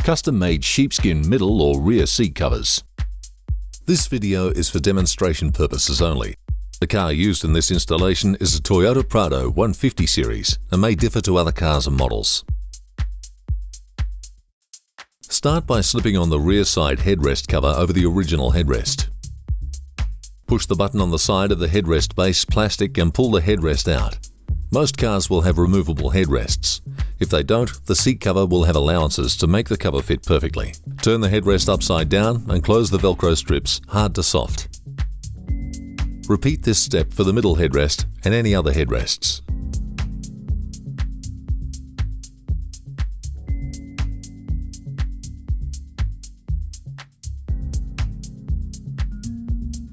Custom-made sheepskin middle or rear seat covers. This video is for demonstration purposes only. The car used in this installation is a Toyota Prado 150 series and may differ to other cars and models. Start by slipping on the rear side headrest cover over the original headrest. Push the button on the side of the headrest base plastic and pull the headrest out. Most cars will have removable headrests. If they don't, the seat cover will have allowances to make the cover fit perfectly. Turn the headrest upside down and close the Velcro strips hard to soft. Repeat this step for the middle headrest and any other headrests.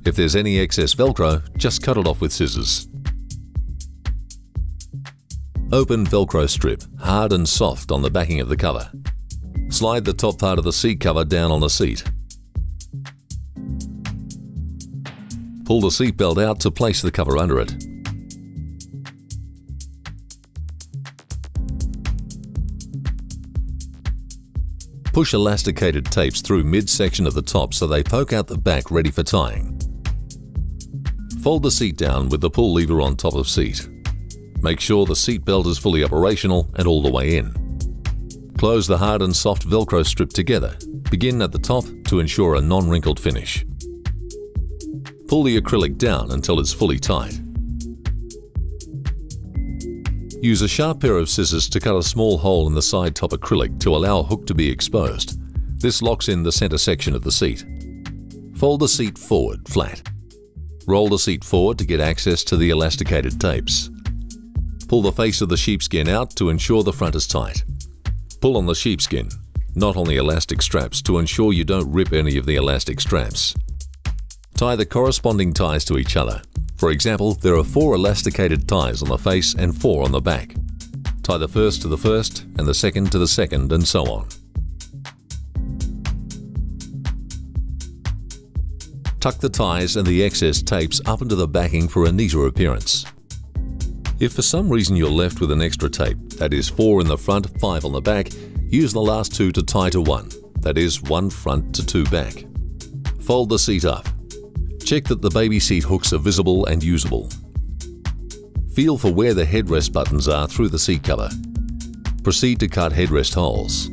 If there's any excess Velcro, just cut it off with scissors. Open Velcro strip, hard and soft on the backing of the cover. Slide the top part of the seat cover down on the seat. Pull the seat belt out to place the cover under it. Push elasticated tapes through mid-section of the top so they poke out the back ready for tying. Fold the seat down with the pull lever on top of seat. Make sure the seat belt is fully operational and all the way in. Close the hard and soft Velcro strip together. Begin at the top to ensure a non-wrinkled finish. Pull the acrylic down until it's fully tight. Use a sharp pair of scissors to cut a small hole in the side top acrylic to allow a hook to be exposed. This locks in the center section of the seat. Fold the seat forward flat. Roll the seat forward to get access to the elasticated tapes. Pull the face of the sheepskin out to ensure the front is tight. Pull on the sheepskin, not on the elastic straps, to ensure you don't rip any of the elastic straps. Tie the corresponding ties to each other. For example, there are 4 elasticated ties on the face and 4 on the back. Tie the first to the first and the second to the second, and so on. Tuck the ties and the excess tapes up into the backing for a neater appearance. If for some reason you're left with an extra tape, that is 4 in the front, 5 on the back, use the last 2 to tie to 1, that is 1 front to 2 back. Fold the seat up. Check that the baby seat hooks are visible and usable. Feel for where the headrest buttons are through the seat cover. Proceed to cut headrest holes.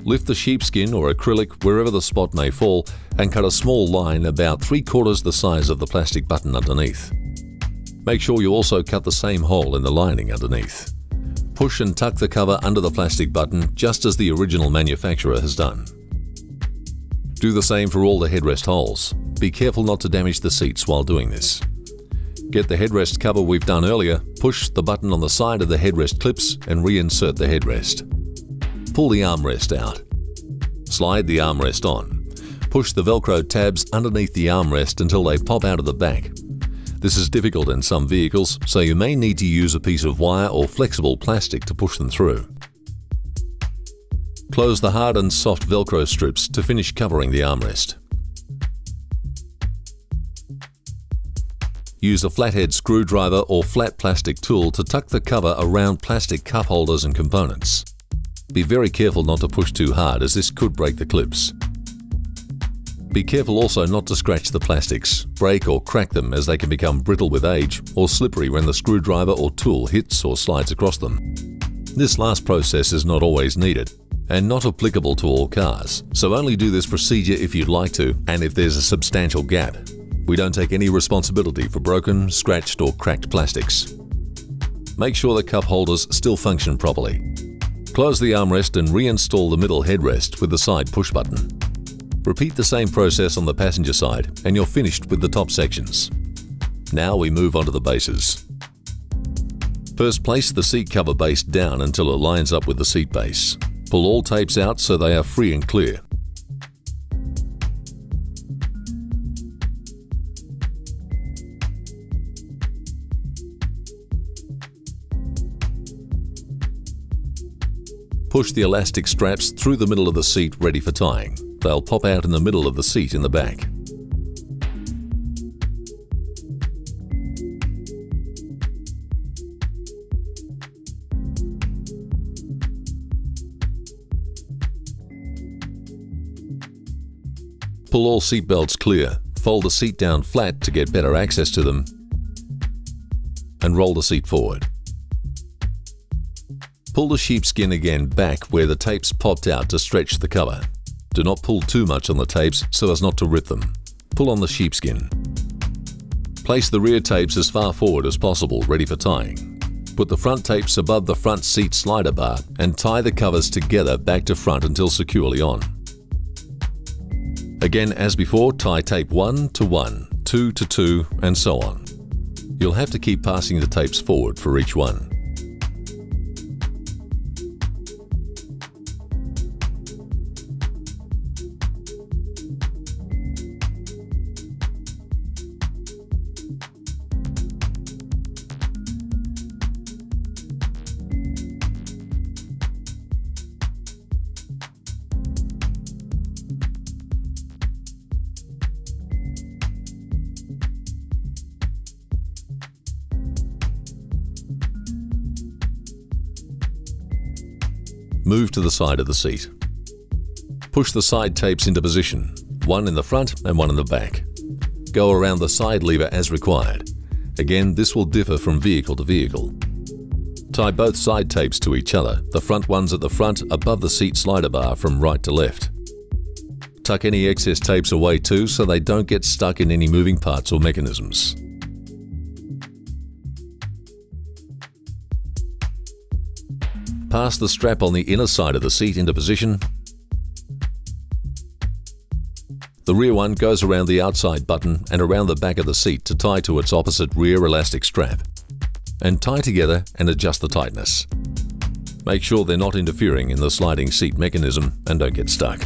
Lift the sheepskin or acrylic wherever the spot may fall and cut a small line about 3/4 the size of the plastic button underneath. Make sure you also cut the same hole in the lining underneath. Push and tuck the cover under the plastic button just as the original manufacturer has done. Do the same for all the headrest holes. Be careful not to damage the seats while doing this. Get the headrest cover we've done earlier, push the button on the side of the headrest clips and reinsert the headrest. Pull the armrest out. Slide the armrest on. Push the Velcro tabs underneath the armrest until they pop out of the back. This is difficult in some vehicles, so you may need to use a piece of wire or flexible plastic to push them through. Close the hard and soft Velcro strips to finish covering the armrest. Use a flathead screwdriver or flat plastic tool to tuck the cover around plastic cup holders and components. Be very careful not to push too hard, as this could break the clips. Be careful also not to scratch the plastics, break or crack them, as they can become brittle with age or slippery when the screwdriver or tool hits or slides across them. This last process is not always needed and not applicable to all cars, so only do this procedure if you'd like to and if there's a substantial gap. We don't take any responsibility for broken, scratched or cracked plastics. Make sure the cup holders still function properly. Close the armrest and reinstall the middle headrest with the side push button. Repeat the same process on the passenger side and you're finished with the top sections. Now we move on to the bases. First, place the seat cover base down until it lines up with the seat base. Pull all tapes out so they are free and clear. Push the elastic straps through the middle of the seat ready for tying. They'll pop out in the middle of the seat in the back. Pull all seat belts clear, fold the seat down flat to get better access to them, and roll the seat forward. Pull the sheepskin again back where the tapes popped out to stretch the cover. Do not pull too much on the tapes so as not to rip them. Pull on the sheepskin. Place the rear tapes as far forward as possible, ready for tying. Put the front tapes above the front seat slider bar and tie the covers together back to front until securely on. Again, as before, tie tape 1 to 1, 2 to 2, and so on. You'll have to keep passing the tapes forward for each one. Move to the side of the seat. Push the side tapes into position, one in the front and one in the back. Go around the side lever as required. Again, this will differ from vehicle to vehicle. Tie both side tapes to each other, the front ones at the front above the seat slider bar from right to left. Tuck any excess tapes away too so they don't get stuck in any moving parts or mechanisms. Pass the strap on the inner side of the seat into position. The rear one goes around the outside button and around the back of the seat to tie to its opposite rear elastic strap. And tie together and adjust the tightness. Make sure they're not interfering in the sliding seat mechanism and don't get stuck.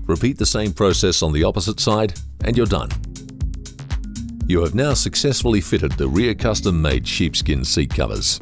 Repeat the same process on the opposite side and you're done. You have now successfully fitted the rear custom-made sheepskin seat covers.